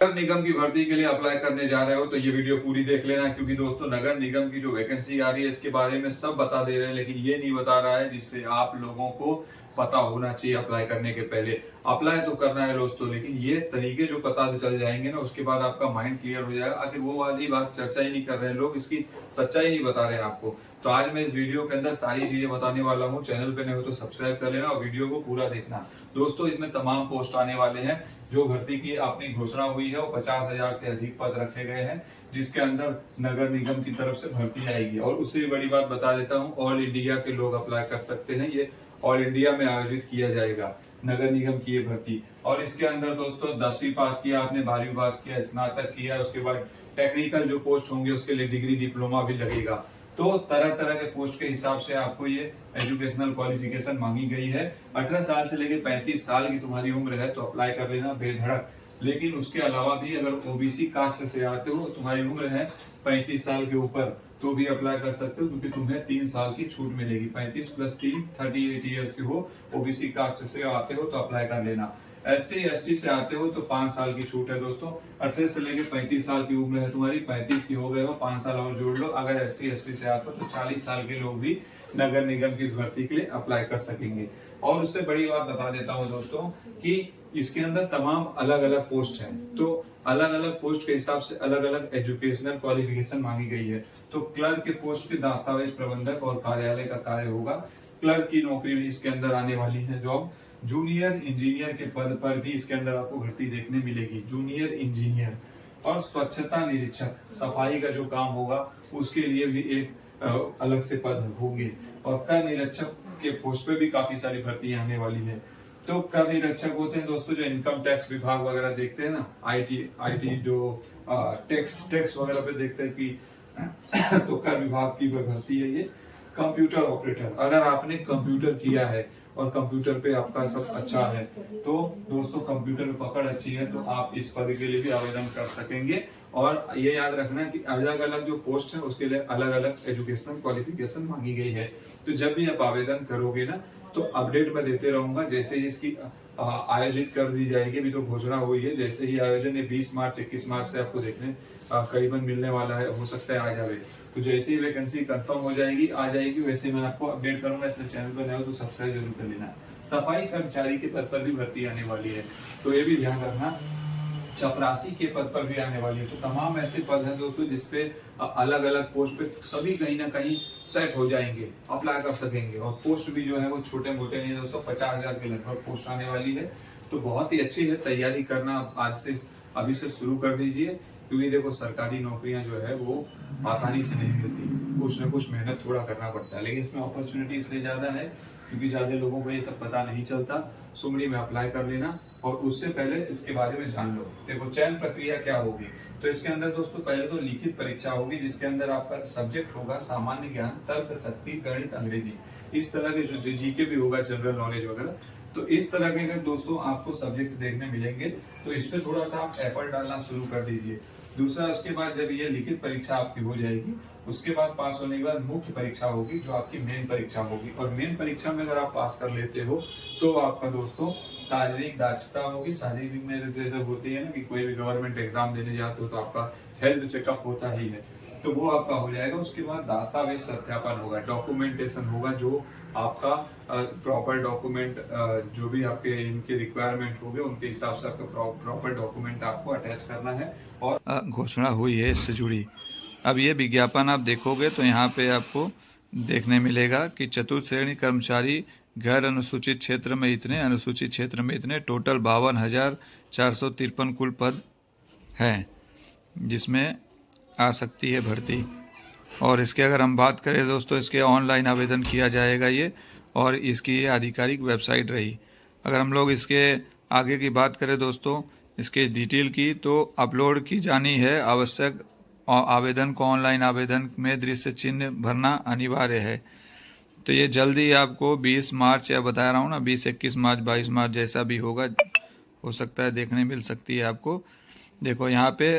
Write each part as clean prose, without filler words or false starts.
नगर निगम की भर्ती के लिए अप्लाई करने जा रहे हो तो ये वीडियो पूरी देख लेना, क्योंकि दोस्तों नगर निगम की जो वैकेंसी आ रही है इसके बारे में सब बता दे रहे हैं, लेकिन ये नहीं बता रहा है जिससे आप लोगों को पता होना चाहिए अप्लाई करने के पहले। अप्लाई तो करना है दोस्तों, लेकिन ये तरीके जो पता चल जाएंगे ना उसके बाद आपका माइंड क्लियर हो जाएगा। आखिर वो वाली बात चर्चा ही नहीं कर रहे हैं लोग, इसकी सच्चाई नहीं बता रहे हैं आपको। तो आज मैं इस वीडियो के अंदर सारी चीजें बताने वाला हूँ। चैनल पे नए हो तो सब्सक्राइब कर लेना और वीडियो को पूरा देखना। दोस्तों इसमें तमाम पोस्ट आने वाले हैं। जो भर्ती की अपनी घोषणा हुई है वो 50,000 से अधिक पद रखे गए हैं, जिसके अंदर नगर निगम की तरफ से भर्ती आएगी। और उससे बड़ी बात बता देता हूँ, ऑल इंडिया के लोग अप्लाई कर सकते हैं। ये ऑल इंडिया में आयोजित किया जाएगा नगर निगम की ये भर्ती। और इसके अंदर दोस्तों 10वीं पास किया आपने, 12वीं पास किया, स्नातक किया, उसके बाद टेक्निकल जो पोस्ट होंगे उसके लिए डिग्री डिप्लोमा भी लगेगा। तो तरह तरह के पोस्ट के हिसाब से आपको ये एजुकेशनल क्वालिफिकेशन मांगी गई है। 18 साल से लेकर 35 साल की तुम्हारी उम्र है तो अप्लाई कर लेना बेधड़क। लेकिन उसके अलावा भी अगर ओबीसी कास्ट से आते हो, तुम्हारी उम्र है 35 साल के ऊपर, तो भी अप्लाई कर सकते हो, क्योंकि तुम्हें 3 साल की छूट मिलेगी। 35 प्लस 3 38 ईयर्स के हो, ओबीसी कास्ट से आते हो तो अप्लाई कर लेना। SC ST से आते हो तो 5 साल की छूट है दोस्तों। 18 से लेकर 35 साल की उम्र है तुम्हारी, 35 की हो गए हो, 5 साल और जोड़ लो। अगर SC ST से आते हो तो 40 साल के लोग भी नगर निगम की इस भर्ती के लिए अप्लाई कर सकेंगे। और उससे बड़ी बात बता देता हूँ दोस्तों कि इसके अंदर तमाम अलग अलग पोस्ट हैं, तो अलग अलग पोस्ट के हिसाब से अलग अलग एजुकेशनल क्वालिफिकेशन मांगी गई है। तो क्लर्क के पोस्ट के दस्तावेज प्रबंधक और कार्यालय का कार्य होगा। क्लर्क की नौकरी भी इसके अंदर आने वाली है जॉब। जूनियर इंजीनियर के पद पर भी इसके अंदर आपको भर्ती देखने मिलेगी, जूनियर इंजीनियर। और स्वच्छता निरीक्षक, सफाई का जो काम होगा उसके लिए भी एक अलग से पद होंगे। और कर निरीक्षक के पोस्ट पे भी काफी सारी भर्तियां आने वाली है। तो कर निरीक्षक होते हैं दोस्तों जो इनकम टैक्स विभाग वगैरह देखते हैं ना, आईटी जो टैक्स वगैरह पे देखते हैं कि तो कर विभाग की भर्ती है ये। कंप्यूटर ऑपरेटर, अगर आपने कंप्यूटर किया है और कंप्यूटर पे आपका सब अच्छा है तो दोस्तों कंप्यूटर में पकड़ अच्छी है तो आप इस पद के लिए भी आवेदन कर सकेंगे। और ये याद रखना कि अलग अलग जो पोस्ट है उसके लिए अलग अलग एजुकेशनल क्वालिफिकेशन मांगी गई है। तो जब भी आप आवेदन करोगे ना तो अपडेट मैं देते रहूंगा। जैसे ही इसकी आयोजित कर दी जाएगी, अभी तो घोषणा हुई है, जैसे ही आयोजन है 20 मार्च 21 मार्च से आपको देखने करीबन मिलने वाला है, हो सकता है आ जाए। तो जैसे ही वैकेंसी कंफर्म हो जाएगी आ जाएगी, वैसे मैं आपको अपडेट करूंगा। इसलिए चैनल पर नए हो तो सब्सक्राइब जरूर कर लेना। सफाई कर्मचारी के पद पर भी भर्ती आने वाली है, तो ये भी ध्यान रखना। चपरासी के पद पर भी आने वाली है। तो तमाम ऐसे पद हैं दोस्तों जिसपे अलग अलग पोस्ट पे सभी कहीं ना कहीं सेट हो जाएंगे, अप्लाई कर सकेंगे। और पोस्ट भी जो है वो छोटे मोटे नहीं है दोस्तों, 50,000 के लगभग पोस्ट आने वाली है। तो बहुत ही अच्छी है, तैयारी करना आज से अभी से शुरू कर दीजिए, क्योंकि देखो सरकारी नौकरियां जो है वो आसानी से नहीं मिलती, कुछ ना कुछ मेहनत थोड़ा करना पड़ता है। लेकिन इसमें अपॉर्चुनिटी इसलिए ज्यादा है क्योंकि ज्यादा लोगों को ये सब पता नहीं चलता। सुमड़ी में अप्लाई कर लेना और उससे पहले इसके बारे में जान लो। देखो चयन प्रक्रिया क्या होगी, तो इसके अंदर दोस्तों पहले तो लिखित परीक्षा होगी, जिसके अंदर आपका सब्जेक्ट होगा सामान्य ज्ञान, तर्क शक्ति, गणित, अंग्रेजी। इस तरह के जो जीके भी होगा, जनरल नॉलेज वगैरह। तो इस तरह के अगर दोस्तों आपको सब्जेक्ट देखने मिलेंगे तो इस पे थोड़ा सा आप एफर्ट डालना शुरू कर दीजिए। दूसरा, उसके बाद जब ये लिखित परीक्षा आपकी हो जाएगी उसके बाद पास होने के बाद मुख्य परीक्षा होगी जो आपकी मेन परीक्षा होगी। और मेन परीक्षा में अगर आप पास कर लेते हो तो आपका दोस्तों शारीरिक दक्षता होगी। शारीरिक में जैसे होती है ना कि कोई भी गवर्नमेंट एग्जाम देने जाते हो तो आपका हेल्थ चेकअप होता ही है, तो वो आपका हो जाएगा। उसके बाद दस्तावेज सत्यापन होगा, डॉक्यूमेंटेशन होगा, जो आपका प्रॉपर डॉक्यूमेंट जो भी आपके इनके रिक्वायरमेंट होंगे उनके हिसाब से आपका प्रॉपर डॉक्यूमेंट आपको अटैच करना है। और घोषणा हुई है इससे जुड़ी। अब ये विज्ञापन आप देखोगे तो यहाँ पे आपको देखने मिलेगा कि चतुर्थ श्रेणी कर्मचारी, गैर अनुसूचित क्षेत्र में इतने, अनुसूचित क्षेत्र में इतने, टोटल 52,453 कुल पद हैं जिसमें आ सकती है भर्ती। और इसके अगर हम बात करें दोस्तों, इसके ऑनलाइन आवेदन किया जाएगा ये, और इसकी ये आधिकारिक वेबसाइट रही। अगर हम लोग इसके आगे की बात करें दोस्तों, इसके डिटेल की, तो अपलोड की जानी है आवश्यक आवेदन को ऑनलाइन आवेदन में दृश्य चिन्ह भरना अनिवार्य है। तो ये जल्दी आपको 20 मार्च, या बता रहा हूँ ना, 20, 21 मार्च, 22 मार्च जैसा भी होगा, हो सकता है देखने मिल सकती है आपको। देखो यहाँ पे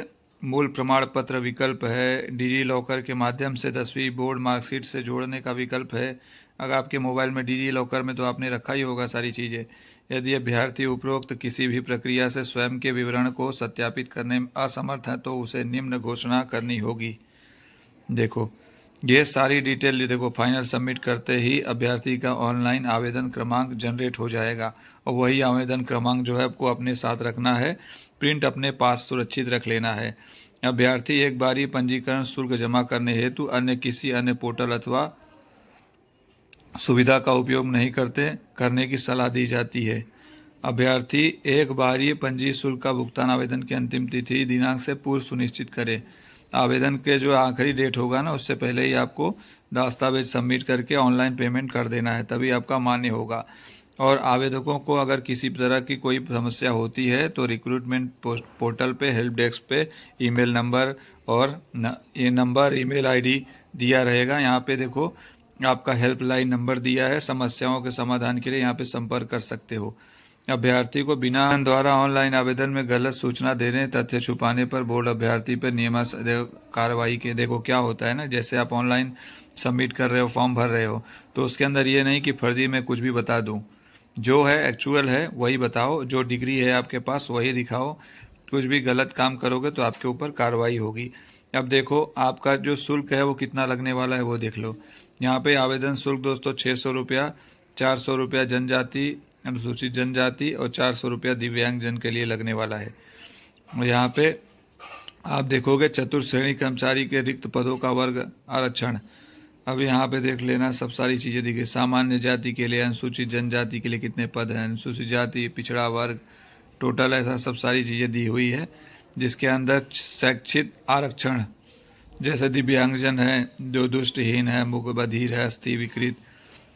मूल प्रमाण पत्र विकल्प है, डिजी लॉकर के माध्यम से 10वीं बोर्ड मार्कशीट से जोड़ने का विकल्प है। अगर आपके मोबाइल में डिजी लॉकर में तो आपने रखा ही होगा सारी चीज़ें, यदि अभ्यर्थी उपरोक्त किसी भी प्रक्रिया से स्वयं के विवरण को सत्यापित करने में असमर्थ है तो उसे निम्न घोषणा करनी होगी। देखो ये सारी डिटेल, देखो फाइनल सबमिट करते ही अभ्यर्थी का ऑनलाइन आवेदन क्रमांक जनरेट हो जाएगा और वही आवेदन क्रमांक जो है आपको अपने साथ रखना है, प्रिंट अपने पास सुरक्षित रख लेना है। अभ्यर्थी एक बारी पंजीकरण शुल्क जमा करने हेतु अन्य किसी अन्य पोर्टल अथवा सुविधा का उपयोग नहीं करने की सलाह दी जाती है। अभ्यर्थी एक बारी पंजी शुल्क का भुगतान आवेदन की अंतिम तिथि दिनांक से पूर्व सुनिश्चित करे। आवेदन के जो आखिरी डेट होगा ना, उससे पहले ही आपको दस्तावेज सबमिट करके ऑनलाइन पेमेंट कर देना है, तभी आपका मान्य होगा। और आवेदकों को अगर किसी तरह की कोई समस्या होती है तो रिक्रूटमेंट पोर्टल पे हेल्प डेस्क पे ईमेल नंबर और ये नंबर ईमेल आईडी दिया रहेगा। यहाँ पे देखो आपका हेल्पलाइन नंबर दिया है, समस्याओं के समाधान के लिए यहाँ पे संपर्क कर सकते हो। अभ्यर्थी को बिना द्वारा ऑनलाइन आवेदन में गलत सूचना देने, तथ्य छुपाने पर बोर्ड अभ्यर्थी पर नियमानुसार कार्रवाई के। देखो क्या होता है ना, जैसे आप ऑनलाइन सबमिट कर रहे हो, फॉर्म भर रहे हो, तो उसके अंदर ये नहीं कि फर्जी में कुछ भी बता दूं, जो है एक्चुअल है वही बताओ, जो डिग्री है आपके पास वही दिखाओ। कुछ भी गलत काम करोगे तो आपके ऊपर कार्रवाई होगी। अब देखो आपका जो शुल्क है वो कितना लगने वाला है वो देख लो। यहाँ पे आवेदन शुल्क दोस्तों 600 रुपया, 400 रुपया जनजाति अनुसूचित जनजाति और 400 रुपया दिव्यांगजन के लिए लगने वाला है। और यहाँ पे आप देखोगे चतुर्थ श्रेणी कर्मचारी के रिक्त पदों का वर्ग आरक्षण। अब यहाँ पे देख लेना, सब सारी चीज़ें दिखे। सामान्य जाति के लिए, अनुसूचित जनजाति के लिए कितने पद हैं, अनुसूचित जाति, पिछड़ा वर्ग, टोटल ऐसा सब सारी चीज़ें दी हुई है। जिसके अंदर शैक्षिक आरक्षण, जैसे दिव्यांगजन है, जो दृष्टिहीन है, मूक बधिर है, अस्थि विकृत,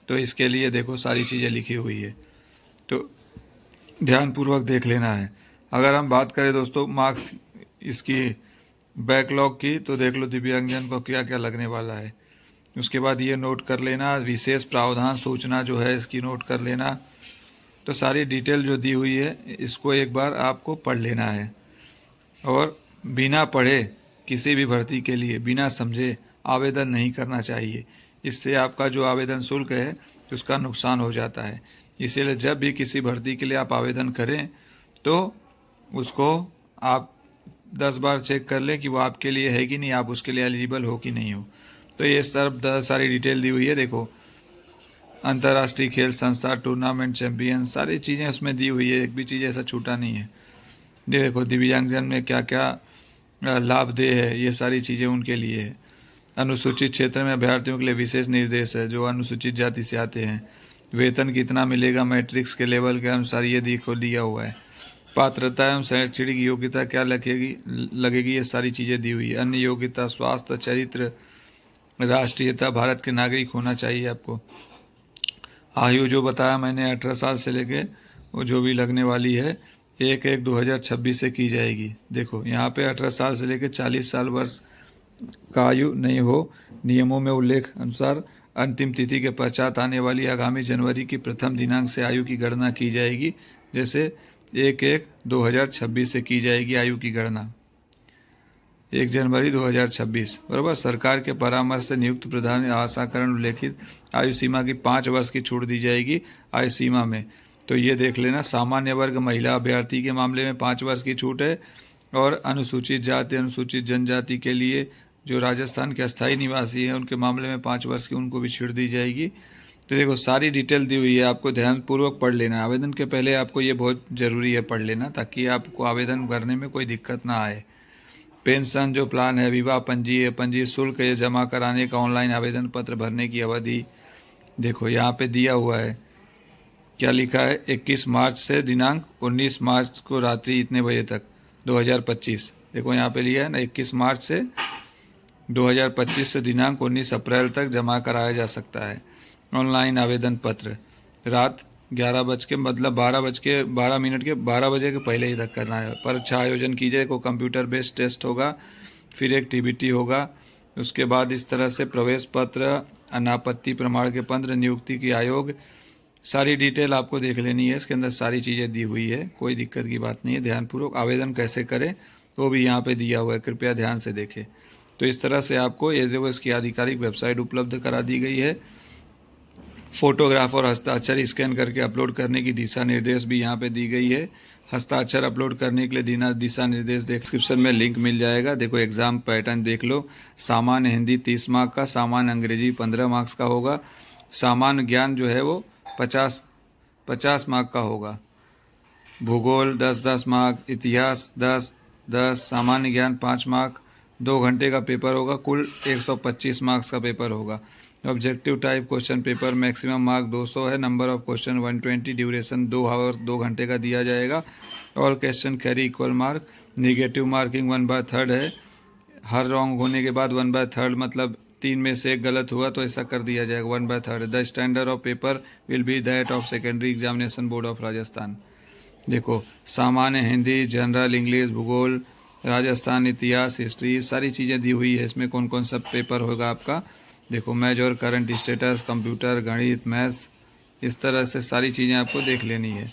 तो इसके लिए देखो सारी चीज़ें लिखी हुई है, तो ध्यानपूर्वक देख लेना है। अगर हम बात करें दोस्तों मार्क्स इसकी बैकलॉग की, तो देख लो दिव्यांगजन को क्या क्या लगने वाला है। उसके बाद ये नोट कर लेना, विशेष प्रावधान सूचना जो है इसकी नोट कर लेना। तो सारी डिटेल जो दी हुई है इसको एक बार आपको पढ़ लेना है। और बिना पढ़े किसी भी भर्ती के लिए बिना समझे आवेदन नहीं करना चाहिए। इससे आपका जो आवेदन शुल्क है उसका नुकसान हो जाता है। इसीलिए जब भी किसी भर्ती के लिए आप आवेदन करें तो उसको आप 10 बार चेक कर लें कि वो आपके लिए है कि नहीं, आप उसके लिए एलिजिबल हो कि नहीं हो। तो ये सब सारी डिटेल दी हुई है। देखो अंतर्राष्ट्रीय खेल संस्था, टूर्नामेंट चैंपियन, सारी चीज़ें उसमें दी हुई है, एक भी चीज़ ऐसा छूटा नहीं है। देखो दिव्यांगजन में क्या क्या लाभ दे है, ये सारी चीज़ें उनके लिए है। अनुसूचित क्षेत्र में अभ्यर्थियों के लिए विशेष निर्देश है जो अनुसूचित जाति से आते हैं। वेतन कितना मिलेगा मैट्रिक्स के लेवल के अनुसार ये दिया हुआ है। पात्रता एवं शैक्षणिक योग्यता क्या लगेगी ये सारी चीज़ें दी हुई है। अन्य योग्यता, स्वास्थ्य, चरित्र, राष्ट्रीयता, भारत के नागरिक होना चाहिए आपको। आयु जो बताया मैंने 18 साल से लेके वो जो भी लगने वाली है 1/1/2026 से की जाएगी। देखो यहाँ पे 18 साल से लेकर 40 साल वर्ष का आयु नहीं हो। नियमों में उल्लेख अनुसार अंतिम तिथि के पश्चात आने वाली आगामी जनवरी की प्रथम दिनांक से आयु की गणना की जाएगी। जैसे 1/1/2026 से की जाएगी आयु की गणना, 1 जनवरी 2026 बराबर। सरकार के परामर्श से नियुक्त प्रधान आशाकरण उल्लेखित आयु सीमा की 5 वर्ष की छूट दी जाएगी आयु सीमा में। तो ये देख लेना, सामान्य वर्ग महिला अभ्यर्थी के मामले में 5 वर्ष की छूट है और अनुसूचित जाति, अनुसूचित जनजाति के लिए जो राजस्थान के अस्थायी निवासी हैं उनके मामले में 5 वर्ष की उनको भी छूट दी जाएगी। तो देखो सारी डिटेल दी हुई है, आपको ध्यानपूर्वक पढ़ लेना है। आवेदन के पहले आपको ये बहुत ज़रूरी है पढ़ लेना, ताकि आपको आवेदन करने में कोई दिक्कत ना आए। पेंशन जो प्लान है, विवाह पंजी शुल्क ये जमा कराने का ऑनलाइन आवेदन पत्र भरने की अवधि देखो यहाँ पे दिया हुआ है। क्या लिखा है, 21 मार्च से दिनांक 19 मार्च को रात्रि इतने बजे तक 2025। देखो यहाँ पे लिया है ना, 21 मार्च से 2025 से दिनांक 19 अप्रैल तक जमा कराया जा सकता है ऑनलाइन आवेदन पत्र। रात 11 बज के मतलब 12 बजे के पहले ही तक करना है। परीक्षा आयोजन कीजिए को कंप्यूटर बेस्ड टेस्ट होगा, फिर एक टीबीटी होगा। उसके बाद इस तरह से प्रवेश पत्र, अनापत्ति प्रमाण के पत्र, नियुक्ति की आयोग, सारी डिटेल आपको देख लेनी है। इसके अंदर सारी चीज़ें दी हुई है, कोई दिक्कत की बात नहीं है। ध्यानपूर्वक आवेदन कैसे करें वो भी यहाँ पे दिया हुआ है, कृपया ध्यान से देखें। तो इस तरह से आपको ये देखो इसकी आधिकारिक वेबसाइट उपलब्ध करा दी गई है। फोटोग्राफ और हस्ताक्षर स्कैन करके अपलोड करने की दिशा निर्देश भी यहाँ पे दी गई है। हस्ताक्षर अपलोड करने के लिए दिशा निर्देश डिस्क्रिप्शन में लिंक मिल जाएगा। देखो एग्जाम पैटर्न देख लो। सामान्य हिंदी 30 मार्क का, सामान्य अंग्रेजी 15 मार्क्स का होगा, सामान्य ज्ञान जो है वो 50 मार्क का होगा, भूगोल 10 मार्क, इतिहास 10, सामान्य ज्ञान 5 मार्क, 2 घंटे का पेपर होगा, कुल 125 मार्क्स का पेपर होगा। Objective type question paper, maximum mark 200 है, number of question 120, duration 2 hour 2 घंटे का दिया जाएगा। All question carry equal mark, negative marking 1/3 है। हर रॉन्ग होने के बाद 1/3 मतलब 3 में से 1 गलत हुआ तो ऐसा कर दिया जाएगा, 1/3। The standard of paper will be that of secondary examination board of Rajasthan. देखो सामान्य हिंदी, जनरल इंग्लिश, भूगोल, राजस्थान, इतिहास, हिस्ट्री, सारी चीज़ें दी हुई है इसमें कौन कौन सा पेपर होगा आपका। देखो मेजर करंट स्टेटस, कंप्यूटर, गणित, मैथ्स, इस तरह से सारी चीज़ें आपको देख लेनी है।